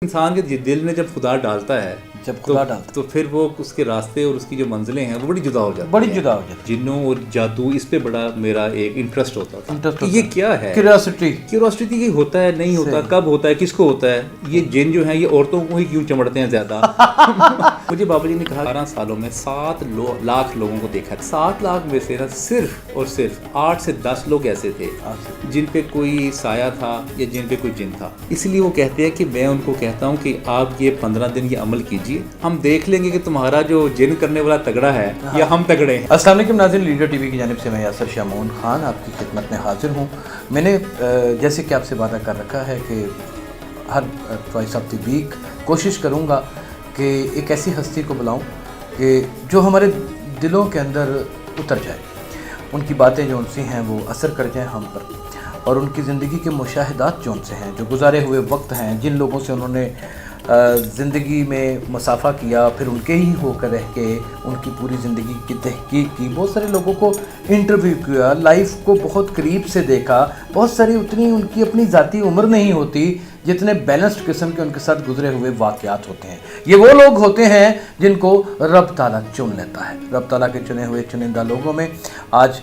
انسان کے دل میں جب خدا ڈالتا ہے تو پھر وہ اس کے راستے اور اس کی جو منزلیں ہیں وہ بڑی جدا ہو جاتی ہیں. جنوں اور جادو اس پہ بڑا میرا ایک انٹرسٹ ہوتا تھا کہ یہ کیا ہے. کیوریوسٹی یہ ہوتا ہے نہیں ہوتا, کب ہوتا ہے, کس کو ہوتا ہے. یہ جن جو ہیں یہ عورتوں کو ہی کیوں چمڑتے ہیں زیادہ. مجھے بابا جی نے کہا 12 سالوں میں 7 لاکھ لوگوں کو دیکھا. 7 لاکھ میں سے صرف اور صرف 8 سے 10 لوگ ایسے تھے جن پہ کوئی سایہ تھا یا جن پہ کوئی جن تھا. اس لیے وہ کہتے ہیں کہ میں ان کو کہتا ہوں کہ آپ یہ 15 دن یہ عمل کیجیے, ہم دیکھ لیں گے کہ تمہارا جو جن کرنے والا تگڑا ہے یا ہم تگڑے ہیں. السلام علیکم ناظرین, لیڈر ٹی وی کی جانب سے میں یاسر شاہ مون خان آپ کی خدمت میں حاضر ہوں. میں نے جیسے کہ آپ سے وعدہ کر رکھا ہے کہ ہر ٹوائس آف دی ویک کوشش کروں گا کہ ایک ایسی ہستی کو بلاؤں کہ جو ہمارے دلوں کے اندر اتر جائے, ان کی باتیں جو ان سے ہیں وہ اثر کر جائیں ہم پر, اور ان کی زندگی کے مشاہدات جو ان سے ہیں, جو گزارے ہوئے وقت ہیں, جن لوگوں سے انہوں نے زندگی میں مسافہ کیا, پھر ان کے ہی ہو کر رہ کے ان کی پوری زندگی کی تحقیق کی, بہت سارے لوگوں کو انٹرویو کیا, لائف کو بہت قریب سے دیکھا. بہت ساری اتنی ان کی اپنی ذاتی عمر نہیں ہوتی جتنے بیلنسڈ قسم کے ان کے ساتھ گزرے ہوئے واقعات ہوتے ہیں. یہ وہ لوگ ہوتے ہیں جن کو رب تعالیٰ چن لیتا ہے. رب تعالیٰ کے چنے ہوئے چنندہ لوگوں میں آج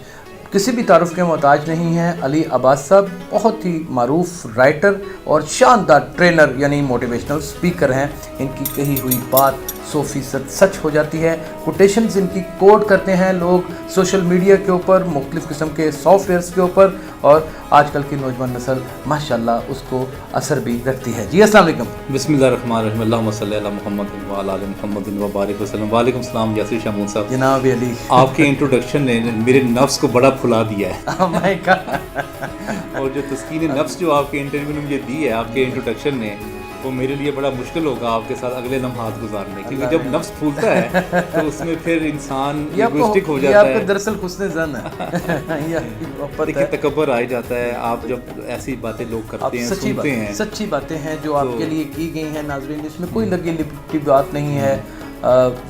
کسی بھی تعارف کے محتاج نہیں ہیں علی عباس صاحب. بہت ہی معروف رائٹر اور شاندار ٹرینر یعنی موٹیویشنل سپیکر ہیں. ان کی کہی ہوئی بات 100% سچ ہو جاتی ہے. کوٹیشنز ان کی کوٹ کرتے ہیں لوگ سوشل میڈیا کے اوپر, مختلف قسم کے سافٹ ویئرس کے اوپر, اور آج کل کی نوجوان نسل ماشاءاللہ اس کو اثر بھی رکھتی ہے. جی السلام علیکم. بسم اللہ الرحمن الرحیم. اللہم صلی علی محمد وعلی آل محمد وبارک وسلم. وعلیکم السلام یاسر شاہ مون صاحب. جناب علی, آپ کے انٹروڈکشن نے میرے نفس کو بڑا پھلا دیا ہے. اور جو تسکین نفس جو آپ کے انٹرویو نے مجھے دی ہے آپ کے انٹروڈکشن نے, وہ میرے لیے بڑا مشکل ہوگا آپ کے ساتھ اگلے لمحات گزارنے, کیونکہ جب نفس پھولتا ہے تو اس میں پھر انسان ایگوئسٹک ہو جاتا ہے. دراصل حسن ظن ہے, دیکھیں تکبر آ جاتا ہے. آپ جب ایسی باتیں لوگ کرتے ہیں سنتے ہیں, سچی باتیں ہیں جو آپ کے لیے کی گئی ہیں ناظرین, اس میں کوئی لگی لپٹی بات نہیں ہے.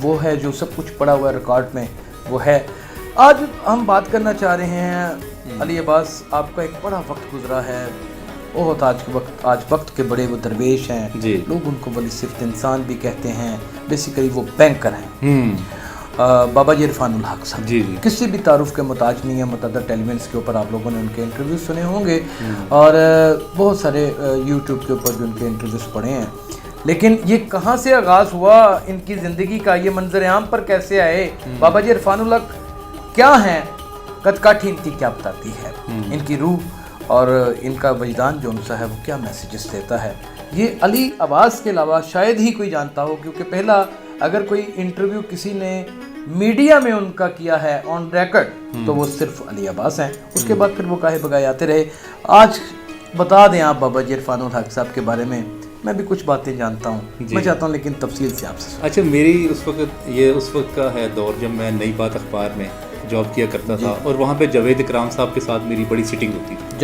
وہ ہے جو سب کچھ پڑا ہوا ہے ریکارڈ میں, وہ ہے. آج ہم بات کرنا چاہ رہے ہیں علی عباس, آپ کا ایک بڑا وقت گزرا ہے بہت. آج وقت کے بڑے وہ درویش ہیں جی, لوگ ان کو ولی صفت انسان بھی کہتے ہیں, بیسیکلی وہ بینکر ہیں. بابا جی عرفان الحق صاحب جی کسی بھی تعارف کے محتاج نہیں ہے. متعدد ٹیلیویژنس کے اوپر آپ لوگوں نے ان کے انٹرویوز سنے ہوں گے, اور بہت سارے یوٹیوب کے اوپر بھی ان کے انٹرویوز پڑھے ہیں. لیکن یہ کہاں سے آغاز ہوا ان کی زندگی کا, یہ منظر عام پر کیسے آئے؟ بابا جی عرفان الحق کیا ہیں؟ قد کاٹھی ان کی کیا بتاتی ہے؟ ان کی روح اور ان کا وجدان جو ان سے ہے وہ کیا میسیجز دیتا ہے؟ یہ علی عباس کے علاوہ شاید ہی کوئی جانتا ہو, کیونکہ پہلا اگر کوئی انٹرویو کسی نے میڈیا میں ان کا کیا ہے آن ریکارڈ تو وہ صرف علی عباس ہیں. اس کے بعد پھر وہ کاہے بگائے آتے رہے. آج بتا دیں آپ بابا جی عرفان الحق صاحب کے بارے میں. میں بھی کچھ باتیں جانتا ہوں, میں چاہتا ہوں لیکن تفصیل سے آپ سے. اچھا, میری اس وقت کا ہے دور جب میں نئی بات اخبار میں جاب کیا کرتا تھا, اور وہاں پہ جاوید اکرام صاحب کے ساتھ میری بڑی سٹنگ ہوتی تھی.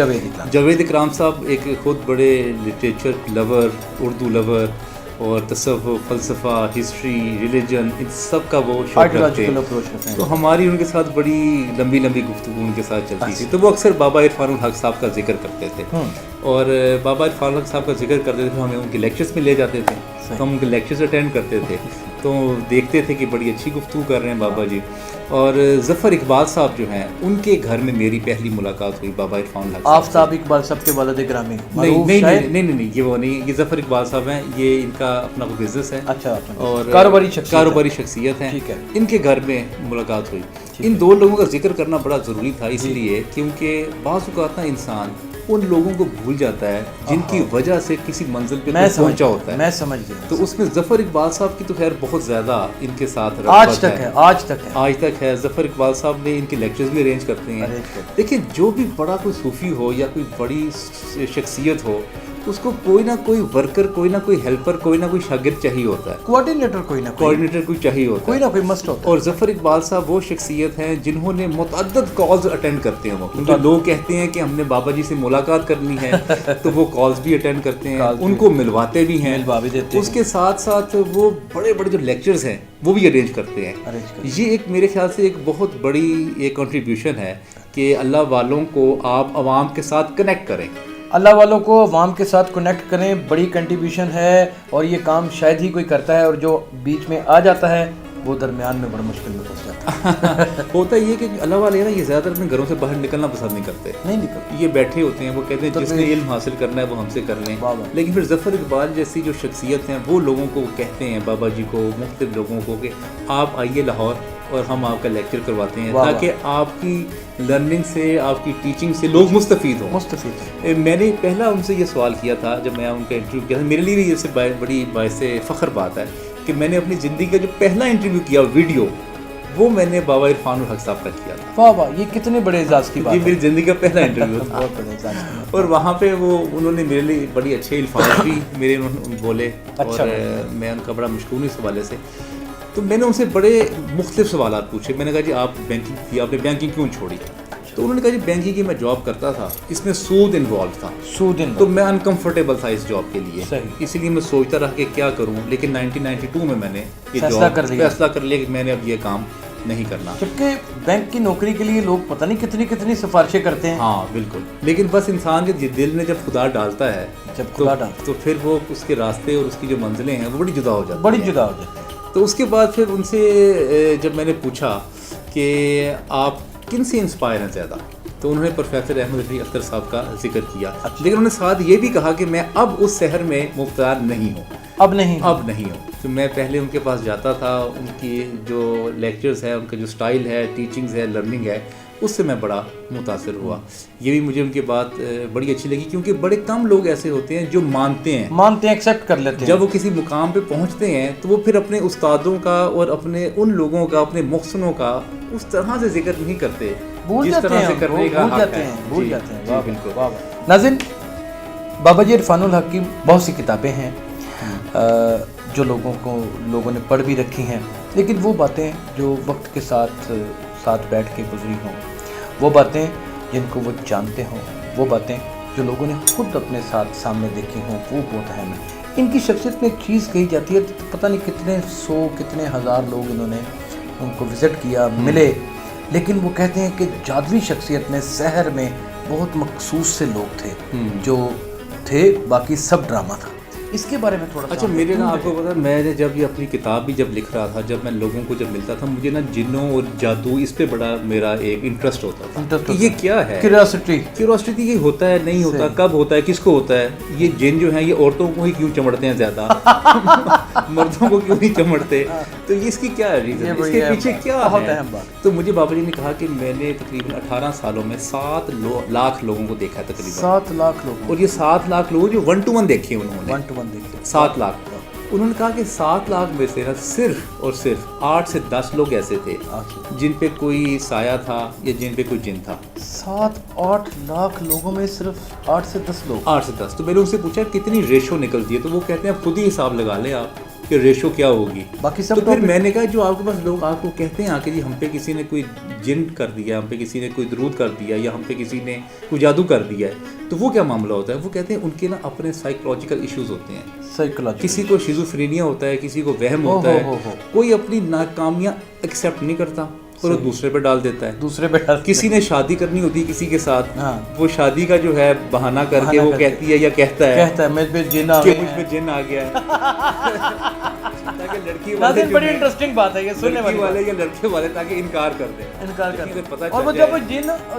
جاوید اکرام صاحب ایک خود بڑے لٹریچر لور, اردو لور, اور تصوف, فلسفہ, ہسٹری, ریلیجن, ان سب کا وہ شوق رکھتے ہیں. تو ہماری ان کے ساتھ بڑی لمبی گفتگو ان کے ساتھ چلتی تھی. تو وہ اکثر بابا عرفان الحق صاحب کا ذکر کرتے تھے, اور بابا عرفان الحق صاحب کا ذکر کرتے تھے. ہمیں ان کے لیکچرز میں لے جاتے تھے, تو ہم ان کے لیکچرز اٹینڈ کرتے تھے, تو دیکھتے تھے کہ بڑی اچھی گفتگو کر رہے ہیں بابا جی. اور ظفر اقبال صاحب جو ہیں ان کے گھر میں میری پہلی ملاقات ہوئی بابا عرفان الحق صاحب. آفتاب اقبال صاحب کے والد گرامی؟ نہیں, یہ وہ نہیں, یہ ظفر اقبال صاحب ہیں. یہ ان کا اپنا بزنس ہے. اچھا, اور کاروباری شخصیت ہیں. ان کے گھر میں ملاقات ہوئی. ان دو لوگوں کا ذکر کرنا بڑا ضروری تھا, اس لیے کیونکہ بعض اوقات نا انسان ان لوگوں کو بھول جاتا ہے جن کی وجہ سے کسی منزل پہ پہنچا ہوتا ہے. میں سمجھ گیا. تو اس میں ظفر اقبال صاحب کی تو خیر بہت زیادہ ان کے ساتھ آج تک ہے. ظفر اقبال صاحب نے ان کے لیکچرز بھی ارینج کرتے ہیں. دیکھیں, جو بھی بڑا کوئی صوفی ہو یا کوئی بڑی شخصیت ہو, اس کو کوئی نہ کوئی ورکر, کوئی نہ کوئی ہیلپر, کوئی نہ کوئی شاگرد چاہیے ہوتا ہے. کوآرڈینیٹر کوئی چاہیے ہوتا ہے, کوئی نہ کوئی مسٹ ہوتا ہے. اور ظفر اقبال صاحب وہ شخصیت ہیں جنہوں نے متعدد کالز اٹینڈ کرتے ہیں. وہ کیونکہ لوگ کہتے ہیں کہ ہم نے بابا جی سے ملاقات کرنی ہے, تو وہ کالز بھی اٹینڈ کرتے ہیں, ان کو ملواتے بھی ہیں. اس کے ساتھ ساتھ وہ بڑے بڑے جو لیکچرز ہیں وہ بھی ارینج کرتے ہیں. یہ ایک میرے خیال سے ایک بہت بڑی ایک کنٹریبیوشن ہے کہ اللہ والوں کو آپ عوام کے ساتھ کنیکٹ کریں. اللہ والوں کو عوام کے ساتھ کنیکٹ کریں، بڑی کنٹریبیوشن ہے، اور یہ کام شاید ہی کوئی کرتا ہے، اور جو بیچ میں آ جاتا ہے وہ درمیان میں بڑا مشکل میں پھنس جاتا ہے۔ ہوتا یہ کہ اللہ والے نا یہ زیادہ تر اپنے گھروں سے باہر نکلنا پسند نہیں کرتے، نہیں نکلتے، یہ بیٹھے ہوتے ہیں، وہ کہتے ہیں جس نے علم حاصل کرنا ہے وہ ہم سے کر لیں۔ لیکن پھر ظفر اقبال جیسی جو شخصیت ہیں وہ لوگوں کو کہتے ہیں، بابا جی کو، مختلف لوگوں کو، کہ آپ آئیے لاہور اور ہم آپ کا لیکچر کرواتے ہیں تاکہ آپ کی لرننگ سے، آپ کی ٹیچنگ سے لوگ مستفید ہوں۔ میں نے پہلا ان سے یہ سوال کیا تھا جب میں ان کا انٹرویو کیا تھا، میرے لیے بھی یہ بڑی باعث فخر بات ہے کہ میں نے اپنی زندگی کا جو پہلا انٹرویو کیا ویڈیو، وہ میں نے بابا عرفان الحق صاحب کا کیا تھا۔ واہ واہ، یہ کتنے بڑے اعزاز کی بات ہے، یہ میری زندگی کا پہلا انٹرویو تھا، بہت بڑے اعزاز کی بات۔ اور وہاں پہ وہ انہوں نے میرے لیے بڑی اچھے الفاظ بھی میرے بولے، اور میں ان کا بڑا مشکور اس حوالے سے۔ تو میں نے ان سے بڑے مختلف سوالات پوچھے، میں نے کہا جی آپ بینکنگ کی، آپ نے بینکنگ کیوں چھوڑی؟ تو انہوں نے کہا جی بینکنگ کی میں جاب کرتا تھا، اس میں سود انوالو تھا، تو میں انکمفرٹیبل تھا اس جاب کے لیے، اسی لیے میں سوچتا رہا کہ کیا کروں۔ لیکن 1992 میں نے یہ جاب فیصلہ کر لیا کہ میں نے اب یہ کام نہیں کرنا، جبکہ بینک کی نوکری کے لیے لوگ پتہ نہیں کتنی سفارشیں کرتے ہیں۔ ہاں بالکل، لیکن بس انسان کے دل میں جب خدا ڈالتا ہے تو پھر وہ اس کے راستے اور اس کی جو منزلیں ہیں وہ بڑی جدا ہو جاتی ہیں۔ تو اس کے بعد پھر ان سے جب میں نے پوچھا کہ آپ کن سے انسپائر ہیں زیادہ، تو انہوں نے پروفیسر احمد علی اختر صاحب کا ذکر کیا، لیکن انہوں نے ساتھ یہ بھی کہا کہ میں اب اس شہر میں مبتلا نہیں ہوں، اب نہیں ہوں۔ تو میں پہلے ان کے پاس جاتا تھا، ان کی جو لیکچرز ہے، ان کا جو سٹائل ہے، ٹیچنگز ہے، لرننگ ہے، اس سے میں بڑا متاثر ہوا۔ یہ بھی مجھے ان کی بات بڑی اچھی لگی، کیونکہ بڑے کم لوگ ایسے ہوتے ہیں جو مانتے ہیں، ایکسیپٹ کر لیتے ہیں۔ جب وہ کسی مقام پہ پہنچتے ہیں تو وہ پھر اپنے استادوں کا اور اپنے ان لوگوں کا، اپنے محسنوں کا اس طرح سے ذکر نہیں کرتے جس طرح سے کرنے کا حق ہے۔ بھول جاتے ہیں، بالکل۔ ناظرین، بابا جی عرفان الحق کی بہت سی کتابیں ہیں جو لوگوں نے پڑھ بھی رکھی ہیں، لیکن وہ باتیں جو وقت کے ساتھ بیٹھ کے گزری ہوں، وہ باتیں جن کو وہ جانتے ہوں، وہ باتیں جو لوگوں نے خود اپنے ساتھ سامنے دیکھی ہوں، وہ بہت اہم ہیں۔ ان کی شخصیت میں ایک چیز کہی جاتی ہے، پتہ نہیں کتنے ہزار لوگ انہوں نے ان کو وزٹ کیا، ملے، لیکن وہ کہتے ہیں کہ جادوی شخصیت میں شہر میں بہت مخصوص سے لوگ تھے جو تھے، باقی سب ڈرامہ تھا۔ اس کے بارے میں تھوڑا اچھا، میرے نا آپ کو پتا، میں نے جب یہ اپنی کتاب بھی جب لکھ رہا تھا، جب میں لوگوں کو جب ملتا تھا، مجھے نا جنوں اور جادو اس پہ بڑا میرا ایک انٹرسٹ ہوتا تھا کہ یہ کیا ہے، کیوریوسٹی، یہ ہوتا ہے نہیں ہوتا، کب ہوتا ہے، کس کو ہوتا ہے، یہ جن جو ہیں یہ عورتوں کو ہی کیوں چمڑتے ہیں زیادہ، مردوں کو کیوں نہیں چمڑتے، تو اس کی کیا ریزن، اس کے پیچھے کیا ہے؟ تو مجھے بابا جی نے کہا کہ میں نے تقریباً 18 سالوں میں 7 لاکھ لوگوں کو دیکھا، تقریباً 7 لاکھ لوگ، اور یہ 7 لاکھ لوگ جو 1 to 1 دیکھے انہوں نے، 7 لاکھ۔ انہوں نے کہا کہ 7 لاکھ میں سے صرف اور صرف 8 سے 10 لوگ ایسے تھے جن پہ کوئی سایہ تھا یا جن پہ کوئی جن تھا۔ 7-8 لاکھ لوگوں میں صرف 8 سے 10 لوگ، 8 سے 10۔ تو میں نے ان سے پوچھا کتنی ریشو نکلتی ہے، تو وہ کہتے ہیں آپ خود ہی حساب لگا لیں آپ کہ ریشو کیا ہوگی، باقی سب۔ تو پھر میں نے کہا جو آپ کے پاس لوگ آپ کو کہتے ہیں کہ جی ہم پہ کسی نے کوئی جن کر دیا، ہم پہ کسی نے کوئی درود کر دیا، یا ہم پہ کسی نے کوئی جادو کر دیا ہے، تو وہ کیا معاملہ ہوتا ہے؟ وہ کہتے ہیں ان کے نا اپنے سائیکولوجیکل ایشوز ہوتے ہیں، کسی کو شیزوفرینیا ہوتا ہے، کسی کو وہم ہوتا ہے، کوئی اپنی ناکامیاں ایکسیپٹ نہیں کرتا اور وہ دوسرے پہ ڈال دیتا ہے، کسی نے شادی کرنی ہوتی ہے کسی کے ساتھ، وہ شادی کا جو ہے بہانہ کر کے وہ کہتی ہے یا کہتا ہے مجھ پہ جن آ گیا ہے، تاکہ لڑکی والے بڑی انٹرسٹنگ بات ہے یہ سننے والے یا لڑکے والے تاکہ انکار کر دیں، اور وہ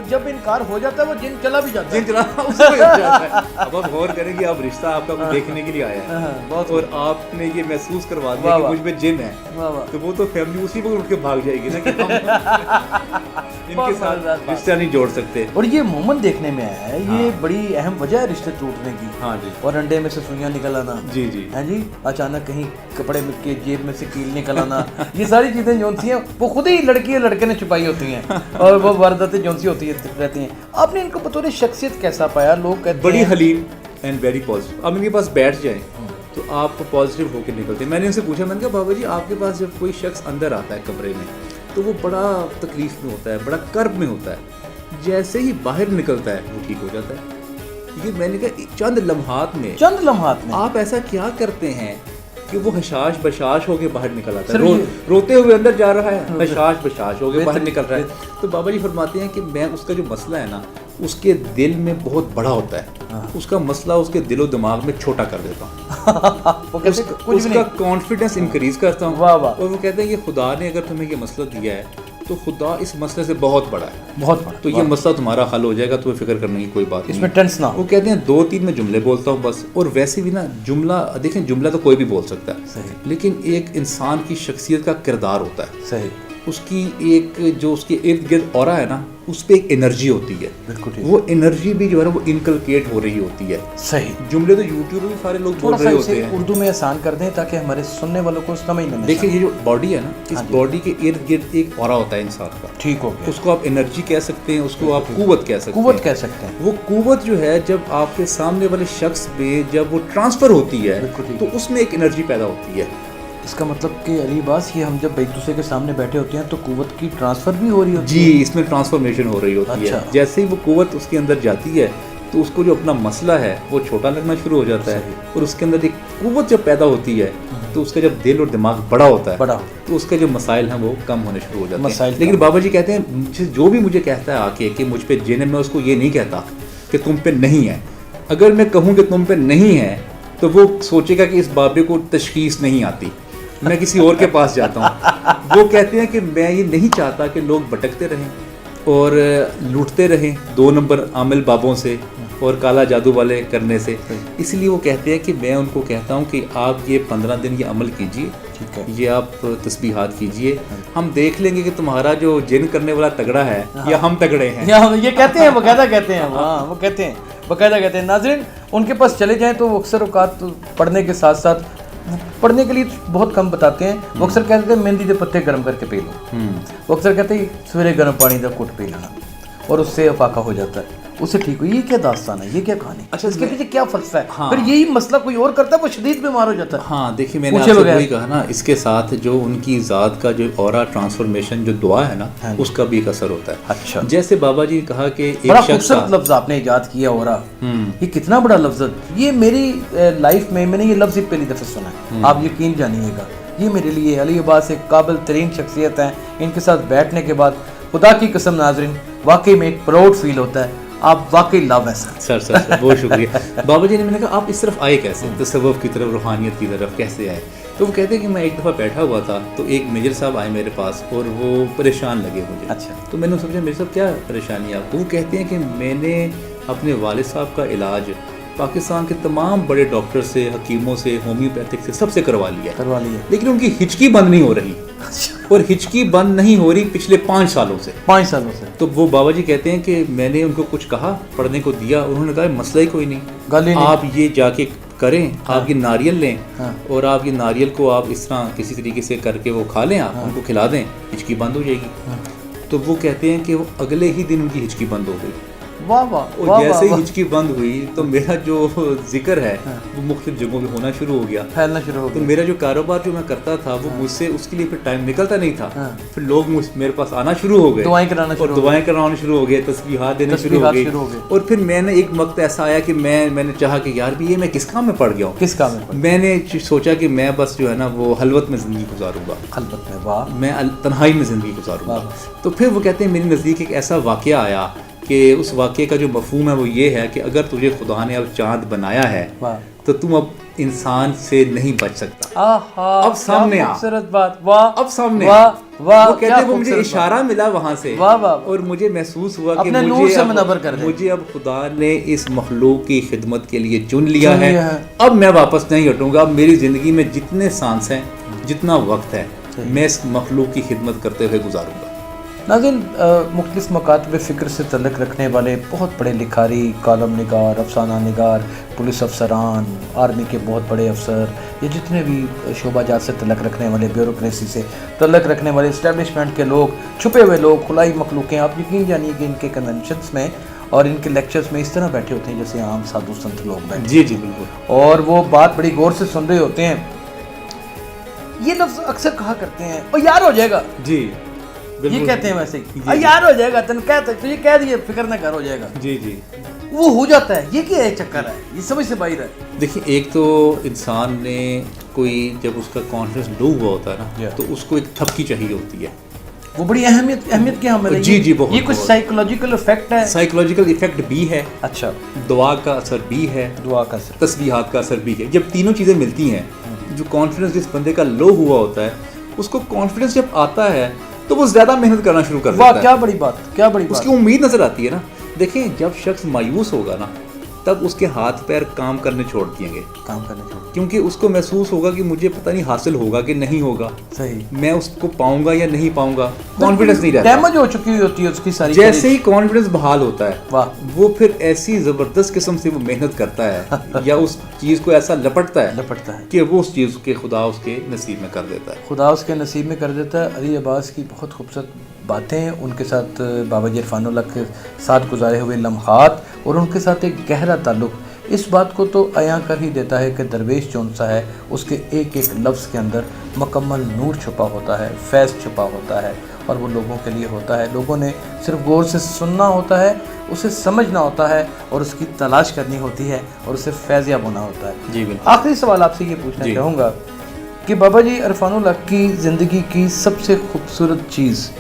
جب انکار ہو جاتا ہے وہ جن چلا بھی جاتا ہے۔ اب آپ غور کریں گے، آپ رشتہ آپ کا دیکھنے کے لیے آیا ہے اور آپ نے یہ محسوس کروا دیا کہ مجھ میں جن ہے، تو وہ تو فیملی اسی وقت اٹھ کے بھاگ جائے گی نا کہ ان کے ساتھ رشتہ نہیں جوڑ سکتے۔ اور یہ مومن دیکھنے میں آیا ہے، یہ بڑی اہم وجہ ہے رشتے ٹوٹنے کی۔ ہاں جی، اور انڈے میں سے سوئیاں نکل آنا، جی جی ہاں جی، اچانک کہیں کپڑے کے جیب میں سے کیل نکل آنا، یہ ساری چیزیں جو ہوتی ہیں وہ خود ہی لڑکی اور لڑکے نے چھپائی ہوتی ہیں، اور وہ وارداتیں جو سی ہوتی رہتی ہیں۔ آپ نے ان کو بطور شخصیت کیسا پایا؟ لوگ کہتے ہیں بڑی حلیم اینڈ ویری پازیٹیو۔ آپ ان کے پاس بیٹھ جائیں تو آپ کو پازیٹیو ہو کے نکلتے ہیں۔ میں نے ان سے پوچھا، میں نے کہا بابا جی آپ کے پاس جب کوئی شخص اندر آتا ہے کمرے میں تو وہ بڑا تکلیف میں ہوتا ہے، بڑا کرب میں ہوتا ہے، جیسے ہی باہر نکلتا ہے وہ ٹھیک ہو جاتا ہے۔ یہ میں نے کہا چند لمحات میں آپ ایسا کیا کرتے ہیں کہ وہ حشاش بشاش ہو کے باہر نکل آتا ہے، روتے ہوئے اندر جا رہا ہے، حشاش بشاش ہو کے باہر نکل رہا ہے۔ تو بابا جی فرماتے ہیں کہ میں اس کا جو مسئلہ ہے نا، اس کے دل میں بہت بڑا ہوتا ہے، اس کا مسئلہ اس کے دل و دماغ میں چھوٹا کر دیتا ہوں اس کا کانفیڈنس انکریز کرتا ہوں اور وہ کہتے ہیں کہ خدا نے اگر تمہیں یہ مسئلہ دیا ہے تو خدا اس مسئلے سے بہت بڑا ہے, تو یہ مسئلہ تمہارا حل ہو جائے گا, تمہیں فکر کرنے کی کوئی بات نہیں, اس میں ٹینس نہ ہو. وہ کہتے ہیں 2-3 میں جملے بولتا ہوں بس, اور ویسے بھی نا جملہ دیکھیں جملہ تو کوئی بھی بول سکتا ہے, لیکن ایک انسان کی شخصیت کا کردار ہوتا ہے, صحیح, اس کی ایک جو اس کے ارد گرد اورا ہے نا اس پہ ایک انرجی ہوتی ہے, بالکل وہ انرجی بھی جو ہے نا وہ انکلکیٹ ہو رہی ہوتی ہے. صحیح. جملے تو یوٹیوب میں سارے لوگ بول رہے ہوتے ہیں, اردو میں آسان کر دیں تاکہ ہمارے سننے والوں کو سمجھ میں. دیکھیں یہ جو باڈی ہے نا, اس باڈی کے ارد گرد ایک اورا ہوتا ہے انسان کا, ٹھیک ہو گیا, اس کو آپ انرجی کہہ سکتے ہیں, اس کو آپ قوت کہہ سکتے ہیں. وہ قوت جو ہے جب آپ کے سامنے والے شخص میں جب وہ ٹرانسفر ہوتی ہے تو اس میں ایک انرجی پیدا ہوتی ہے. اس کا مطلب کہ علی عباس یہ ہم جب ایک دوسرے کے سامنے بیٹھے ہوتے ہیں تو قوت کی ٹرانسفر بھی ہو رہی ہوتی ہے. جی, اس میں ٹرانسفارمیشن ہو رہی ہوتی ہے. جیسے ہی وہ قوت اس کے اندر جاتی ہے تو اس کو جو اپنا مسئلہ ہے وہ چھوٹا لگنا شروع ہو جاتا ہے, اور اس کے اندر ایک قوت جب پیدا ہوتی ہے تو اس کا جب دل اور دماغ بڑا ہوتا ہے تو اس کے جو مسائل ہیں وہ کم ہونے شروع ہو جاتے ہیں. لیکن بابا جی کہتے ہیں جو بھی مجھے کہتا ہے آ کے کہ مجھ پہ جن, میں اس کو یہ نہیں کہتا کہ تم پہ نہیں ہے. اگر میں کہوں کہ تم پہ نہیں ہے تو وہ سوچے گا کہ اس بابے کو تشخیص نہیں آتی, میں کسی اور کے پاس جاتا ہوں. وہ کہتے ہیں کہ میں یہ نہیں چاہتا کہ لوگ بھٹکتے رہیں اور لوٹتے رہیں 2 نمبر عامل بابوں سے اور کالا جادو والے کرنے سے, اس لیے وہ کہتے ہیں کہ میں ان کو کہتا ہوں کہ آپ یہ 15 دن یہ عمل کیجئے, یہ آپ تسبیحات کیجئے, ہم دیکھ لیں گے کہ تمہارا جو جن کرنے والا تگڑا ہے یا ہم تگڑے ہیں. یہ کہتے ہیں, باقاعدہ کہتے ہیں, ہاں وہ کہتے ہیں, باقاعدہ کہتے ہیں. ناظرین ان کے پاس چلے جائیں تو وہ اکثر اوقات پڑھنے کے ساتھ ساتھ پڑھنے کے لیے بہت کم بتاتے ہیں. وہ اکثر کہتے ہیں مہندی کے پتے گرم کر کے پی لو, وہ اکثر کہتے ہیں سویرے گرم پانی کا کوٹ پی لینا اور اس سے افاقہ ہو جاتا ہے, اس سے ٹھیک ہوئی. یہ کیا داستان ہے, یہ کیا کہانی, اچھا اس کے پیچھے کیا فلسفہ ہے؟ پھر یہی مسئلہ کوئی اور کرتا ہے وہ شدید بیمار ہو جاتا ہے. ہاں دیکھیے میں نے آپ سے وہی کہا نا, اس کے ساتھ جو ان کی ذات کا جو اورا ٹرانسفارمیشن جو دعا ہے نا اس کا بھی ایک اثر ہوتا ہے. اچھا, جیسے بابا جی نے کہا کہ بڑا خوبصورت لفظ آپ نے ایجاد کیا اورا, یہ کتنا بڑا لفظ ہے. یہ میری لائف میں نے یہ لفظ پہلی دفعہ سنا ہے, آپ یقین جانیے گا. یہ میرے لیے علی عباس ایک قابل ترین شخصیت ہیں. ان کے ساتھ بیٹھنے کے بعد خدا کی قسم ناظرین واقعی میں ایک پراؤڈ فیل ہوتا ہے. آپ واقعی لو ہے سر بہت شکریہ. بابا جی نے میں نے کہا آپ اس طرف آئے کیسے, تصوف کی طرف, روحانیت کی طرف کیسے آئے؟ تو وہ کہتے ہیں کہ میں ایک دفعہ بیٹھا ہوا تھا تو ایک میجر صاحب آئے میرے پاس اور وہ پریشان لگے مجھے. اچھا, تو میں نے سمجھا میرے صاحب کیا پریشانی ہے آپ کو؟ وہ کہتے ہیں کہ میں نے اپنے والد صاحب کا علاج پاکستان کے تمام بڑے ڈاکٹر سے, حکیموں سے, ہومیوپیتھک سے, سب سے کروا لیا, لیکن ان کی ہچکی بند نہیں ہو رہی, اور ہچکی بند نہیں ہو رہی پچھلے 5 سالوں سے. تو وہ بابا جی کہتے ہیں کہ میں نے ان کو کچھ کہا, پڑھنے کو دیا, انہوں نے کہا مسئلہ ہی کوئی نہیں, آپ یہ جا کے کریں, آپ یہ ناریل لیں اور آپ یہ ناریل کو آپ اس طرح کسی طریقے سے کر کے وہ کھا لیں, آپ ان کو کھلا دیں, ہچکی بند ہو جائے گی. تو وہ کہتے ہیں کہ وہ اگلے ہی دن ان کی ہچکی بند ہو گئی. اور جیسے ہی ہچکی بند ہوئی تو میرا جو ذکر ہے وہ مختلف جگہوں پہ ہونا شروع ہو گیا, پھیلنا شروع ہو گیا. تو میرا جو کاروبار جو میں کرتا تھا وہ مجھ سے اس کے لیے پھر ٹائم نکلتا نہیں تھا. پھر لوگ میرے پاس آنا شروع ہو گئے, دعائیں کرانا شروع ہو گئے, تسبیحات دینے شروع ہو گئے. اور پھر میں نے ایک وقت ایسا آیا کہ میں نے چاہا کہ یار بھی یہ میں کس کام میں پڑ گیا ہوں, کس کام میں میں نے سوچا کہ میں بس جو ہے نا وہ خلوت میں زندگی گزاروں گا, خلوت میں, واہ, میں تنہائی میں زندگی گزاروں گا. تو پھر وہ کہتے ہیں میرے نزدیک ایک ایسا واقعہ آیا کہ اس واقعے کا جو مفہوم ہے وہ یہ ہے کہ اگر تجھے خدا نے اب چاند بنایا ہے تو تم اب انسان سے نہیں بچ سکتا. اب سامنے آ, اب سامنے آ. وہ کہتے ہیں وہ مجھے اشارہ ملا وہاں سے, اور مجھے محسوس ہوا کہ مجھے اب خدا نے اس مخلوق کی خدمت کے لیے چن لیا ہے, اب میں واپس نہیں ہٹوں گا. اب میری زندگی میں جتنے سانس ہیں, جتنا وقت ہے, میں اس مخلوق کی خدمت کرتے ہوئے گزاروں گا. ناظرین مختلف مکاتب فکر سے تعلق رکھنے والے بہت بڑے لکھاری, کالم نگار, افسانہ نگار, پولیس افسران, آرمی کے بہت بڑے افسر, یا جتنے بھی شعبہ جات سے تعلق رکھنے والے, بیوروکریسی سے تعلق رکھنے والے, اسٹیبلشمنٹ کے لوگ, چھپے ہوئے لوگ, خلائی مخلوقیں, آپ یقین جانیے کہ ان کے کنونشنس میں اور ان کے لیکچرز میں اس طرح بیٹھے ہوتے ہیں جیسے عام سادھو سنت لوگ بیٹھے. جی بالکل. اور وہ بات بڑی غور سے سن رہے ہوتے ہیں. یہ لفظ اکثر کہا کرتے ہیں اور یار ہو جائے گا. جی یہ کہتے ہیں ویسے ہی, یار ہو جائے گا, تن کہتے تو یہ کہہ دیے فکر نہ کر, ہو جائے گا. جی وہ ہو جاتا ہے. یہ کیا ہے چکر ہے, یہ سمجھ سے باہر ہے. دیکھیے ایک تو انسان نے کوئی جب اس کا کانفیڈنس لو ہوا ہوتا ہے نا تو اس کو ایک تھپکی چاہیے ہوتی ہے. وہ بڑی اہمیت کے حامل ہے. جی بہت. یہ کچھ سائیکولوجیکل افیکٹ ہے. سائیکولوجیکل افیکٹ بھی ہے. اچھا. دعا کا اثر بھی ہے. دعا کا اثر. تسبیحات کا اثر بھی ہے. جب تینوں چیزیں ملتی ہیں, جو کانفیڈنس جس بندے کا لو ہوا ہوتا ہے, اس کو کانفیڈنس جب آتا ہے تو وہ زیادہ محنت کرنا شروع کر دیتا ہے. واہ کیا بڑی بات, کیا بڑی بات. اس کی امید نظر آتی ہے نا. دیکھیں جب شخص مایوس ہوگا نا تب اس کے ہاتھ پیر کام کرنے چھوڑ دیں گے, کیونکہ اس کو محسوس ہوگا کہ مجھے پتہ نہیں حاصل ہوگا کہ نہیں ہوگا, صحیح, میں اس کو پاؤں گا یا نہیں پاؤں گا. کانفیڈنس نہیں رہتا, ڈیمیج ہو چکی ہوتی ہے اس کی ساری. جیسے ہی کانفیڈنس بحال ہوتا ہے, واہ, وہ پھر ایسی زبردست قسم سے وہ محنت کرتا ہے یا اس چیز کو ایسا لپٹتا ہے کہ وہ اس چیز کے خدا اس کے نصیب میں کر دیتا ہے. خدا اس کے نصیب میں کر دیتا ہے. علی عباس کی بہت خوبصورت باتیں, ان کے ساتھ بابا جی عرفان اللہ کے ساتھ گزارے ہوئے لمحات اور ان کے ساتھ ایک گہرا تعلق اس بات کو تو عیاں کر ہی دیتا ہے کہ درویش جون سا ہے اس کے ایک ایک لفظ کے اندر مکمل نور چھپا ہوتا ہے, فیض چھپا ہوتا ہے, اور وہ لوگوں کے لیے ہوتا ہے. لوگوں نے صرف غور سے سننا ہوتا ہے, اسے سمجھنا ہوتا ہے اور اس کی تلاش کرنی ہوتی ہے اور اسے فیض یاب ہونا ہوتا ہے. جی بالکل. آخری سوال آپ سے یہ پوچھنا چاہوں گا کہ بابا جی عرفان اللہ کی زندگی کی سب سے خوبصورت چیز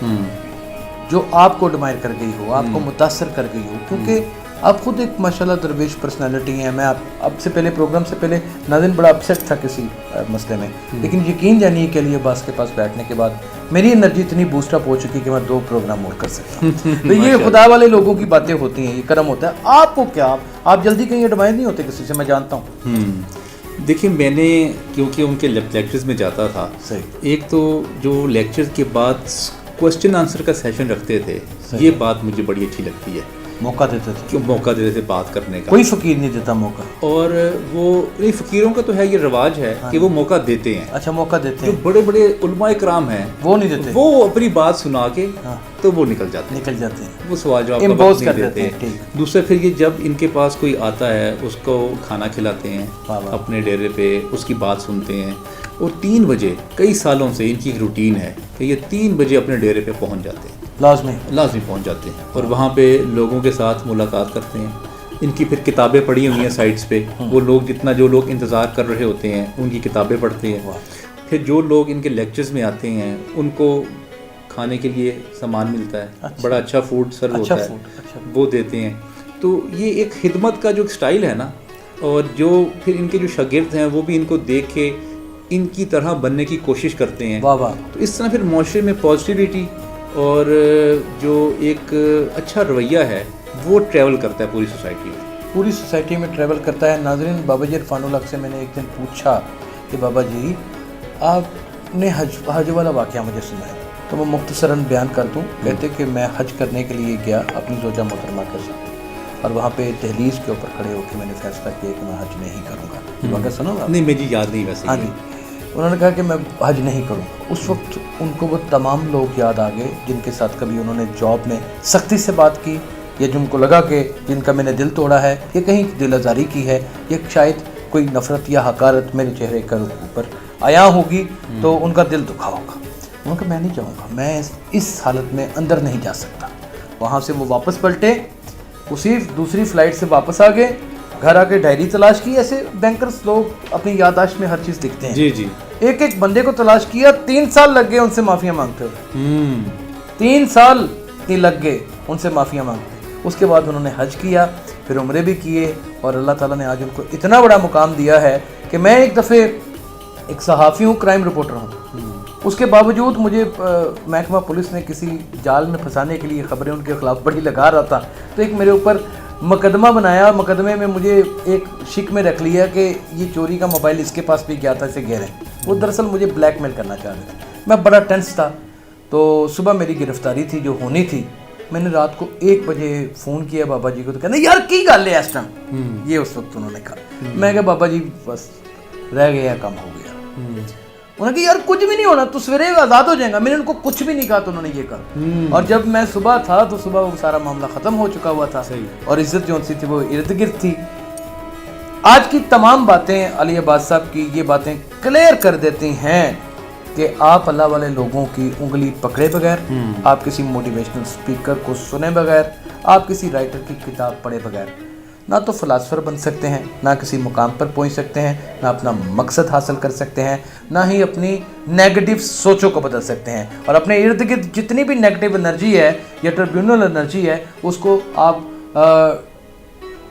جو آپ کو ایڈمائر کر گئی ہو, آپ کو متاثر کر گئی ہو, کیونکہ آپ خود ایک ماشاءاللہ درویش پرسنالٹی ہیں. میں اب سے پہلے پروگرام سے پہلے ناظرین بڑا اپسیٹ تھا کسی مسئلے میں, لیکن یقین جانیے کہ علی عباس کے پاس بیٹھنے کے بعد میری انرجی اتنی بوسٹ اپ ہو چکی کہ میں 2 پروگرام اور کر سکتا ہوں. تو یہ خدا والے لوگوں کی باتیں ہوتی ہیں, یہ کرم ہوتا ہے. آپ کو کیا, آپ جلدی کہیں ایڈمائر نہیں ہوتے کسی سے, میں جانتا ہوں. دیکھیں میں نے کیونکہ ان کے لیکچرز میں جاتا تھا, ایک تو جو لیکچر کے بعد کوسچن آنسر کا سیشن رکھتے تھے, یہ بات مجھے بڑی اچھی لگتی ہے. موقع دیتے تھے, کیوں موقع دیتے تھے بات کرنے کا. کوئی فقیر نہیں دیتا موقع, اور وہ فقیروں کا تو ہے یہ رواج ہے کہ وہ موقع دیتے ہیں. اچھا موقع دیتے ہیں. جو بڑے بڑے علماء کرام ہیں وہ نہیں دیتے, وہ اپنی بات سنا کے تو وہ نکل جاتے ہیں, وہ سوال جواب کا وقت نہیں دیتے ہیں. دوسرا پھر یہ جب ان کے پاس کوئی آتا ہے اس کو کھانا کھلاتے ہیں اپنے ڈیرے پہ, اس کی بات سنتے ہیں, اور 3 بجے کئی سالوں سے ان کی ایک روٹین ہے کہ یہ 3 بجے اپنے ڈیرے پہ پہنچ جاتے ہیں, لازمی پہنچ جاتے ہیں, اور وہاں پہ لوگوں کے ساتھ ملاقات کرتے ہیں. ان کی پھر کتابیں پڑھی ہوئی ہیں سائٹس پہ, وہ لوگ جو لوگ انتظار کر رہے ہوتے ہیں ان کی کتابیں پڑھتے ہیں. پھر جو لوگ ان کے لیکچرز میں آتے ہیں ان کو کھانے کے لیے سامان ملتا ہے, بڑا اچھا فوڈ سرو ہوتا ہے, وہ دیتے ہیں. تو یہ ایک خدمت کا جو سٹائل ہے نا, اور جو پھر ان کے جو شاگرد ہیں وہ بھی ان کو دیکھ کے ان کی طرح بننے کی کوشش کرتے ہیں. تو اس طرح پھر معاشرے میں پازیٹیوٹی اور جو ایک اچھا رویہ ہے وہ ٹریول کرتا ہے پوری سوسائٹی میں ٹریول کرتا ہے. ناظرین بابا جی عرفان اللہ سے میں نے ایک دن پوچھا کہ بابا جی آپ نے حج والا واقعہ مجھے سنایا, تو میں مختصراً بیان کر دوں. کہتے کہ میں حج کرنے کے لیے گیا اپنی زوجہ محترمہ کے ساتھ, اور وہاں پہ دہلیز کے اوپر کھڑے ہو کے میں نے فیصلہ کیا کہ میں حج نہیں کروں گا. واقعہ سنو گا؟ نہیں مجھے یاد نہیں ویسے. ہاں جی, انہوں نے کہا کہ میں حج نہیں کروں. اس وقت ان کو وہ تمام لوگ یاد آ گئے جن کے ساتھ کبھی انہوں نے جاب میں سختی سے بات کی, یا جن کو لگا کہ جن کا میں نے دل توڑا ہے, یا کہیں دل آزاری کی ہے, یا شاید کوئی نفرت یا حقارت میرے چہرے کے اوپر آیا ہوگی تو ان کا دل دکھا ہوگا. انہوں نے کہا میں نہیں جاؤں گا, میں اس حالت میں اندر نہیں جا سکتا. وہاں سے وہ واپس پلٹے, اسی دوسری فلائٹ سے واپس آ گئے, گھر آ کے ڈائری تلاش کی. ایسے بینکرز لوگ اپنی یادداشت میں ہر چیز لکھتے ہیں. جی ایک ایک بندے کو تلاش کیا, 3 سال لگ گئے ان سے معافیاں مانگتے ہوئے. 3 سال لگ گئے ان سے معافیاں مانگتے. اس کے بعد انہوں نے حج کیا, پھر عمرے بھی کیے, اور اللہ تعالیٰ نے آج ان کو اتنا بڑا مقام دیا ہے کہ میں ایک دفعہ ایک صحافی ہوں, کرائم رپورٹر ہوں. اس کے باوجود مجھے محکمہ پولیس نے کسی جال میں پھنسانے کے لیے خبریں ان کے خلاف بڑی لگا رہا تھا, تو ایک میرے اوپر مقدمہ بنایا. مقدمے میں مجھے ایک شک میں رکھ لیا کہ یہ چوری کا موبائل اس کے پاس بھی گیا تھا, اسے گھیریں. وہ دراصل مجھے بلیک میل کرنا چاہ رہے تھے. میں بڑا ٹینس تھا. تو صبح میری گرفتاری تھی جو ہونی تھی. میں نے رات کو 1 بجے فون کیا بابا جی کو, تو کہنا یار کی گل ہے اس ٹائم, یہ اس وقت انہوں نے کہا. میں کہا بابا جی بس رہ گیا, کام ہو گیا. انہوں نے کہا یار کچھ بھی نہیں ہونا, تو سویرے آزاد ہو جائیں گا. میں نے ان کو کچھ بھی نہیں کہا, تو انہوں نے یہ کہا. اور جب میں صبح تھا تو صبح وہ سارا معاملہ ختم ہو چکا ہوا تھا, اور عزت جو سی تھی وہ ارد گرد تھی. آج کی تمام باتیں علی عباس صاحب کی یہ باتیں کلیئر کر دیتی ہیں کہ آپ اللہ والے لوگوں کی انگلی پکڑے بغیر, آپ کسی موٹیویشنل سپیکر کو سنے بغیر, آپ کسی رائٹر کی کتاب پڑھے بغیر نہ تو فلاسفر بن سکتے ہیں، نہ کسی مقام پر پہنچ سکتے ہیں، نہ اپنا مقصد حاصل کر سکتے ہیں، نہ ہی اپنی نیگیٹو سوچوں کو بدل سکتے ہیں، اور اپنے ارد گرد جتنی بھی نیگیٹو انرجی ہے یا ٹربیونل انرجی ہے اس کو آپ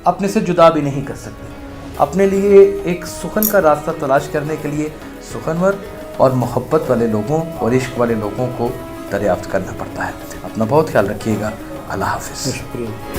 اپنے سے جدا بھی نہیں کر سکتے۔ اپنے لیے ایک سخن کا راستہ تلاش کرنے کے لیے سخنور اور محبت والے لوگوں اور عشق والے لوگوں کو دریافت کرنا پڑتا ہے۔ اپنا بہت خیال رکھیے گا۔ اللہ حافظ۔ شکریہ۔